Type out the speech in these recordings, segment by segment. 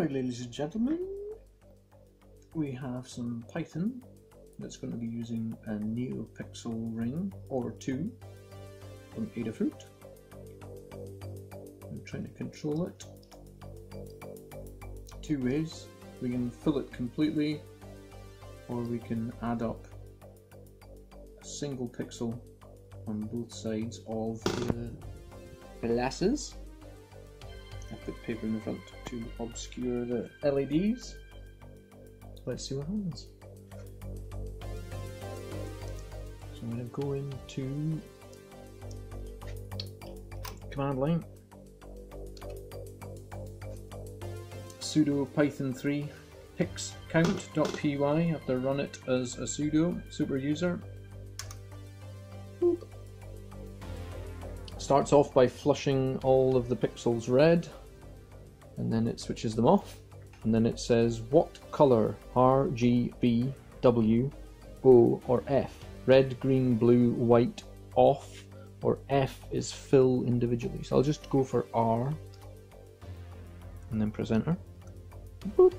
Right, ladies and gentlemen, we have some Python that's going to be using a NeoPixel ring or two from Adafruit. I'm trying to control it two ways. We can fill it completely, or we can add up a single pixel on both sides of the glasses. I put paper in the front to obscure the LEDs. Let's see what happens. So I'm going to go into command line, sudo python3 pix count.py. I have to run it as a sudo super user. Boop. Starts off by flushing all of the pixels red, and then it switches them off, and then it says what color R, G, B, W, O or F. Red, green, blue, white, off, or F is fill individually. So I'll just go for R and then press enter. Boop.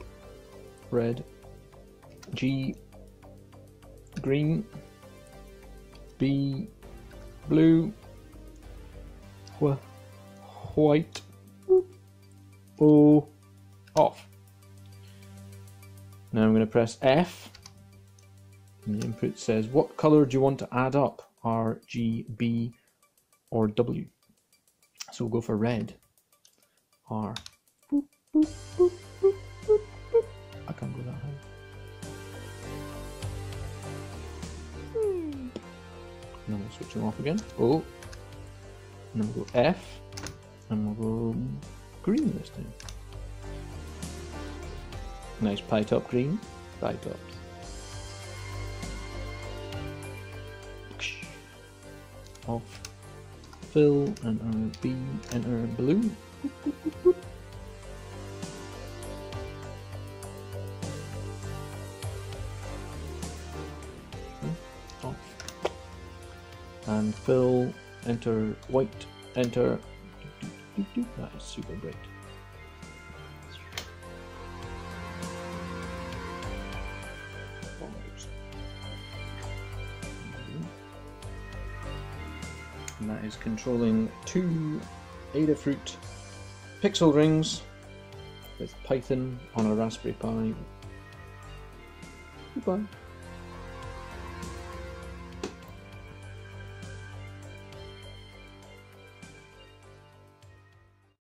Red, G, green, B, blue, white, O, off. Now I'm going to press F, and the input says what color do you want to add up, R, G, B or W. So we'll go for red. R. Boop, boop, boop, boop, boop, boop. I can't go that high. And then we'll switch them off again. O. And then we'll go F, and we'll go green this time. Nice pie top green, pie tops. Off, fill, enter B, enter blue. Boop, boop, boop, boop. Off. And fill, enter white, enter. That is super bright. And that is controlling two Adafruit pixel rings with Python on a Raspberry Pi. Goodbye.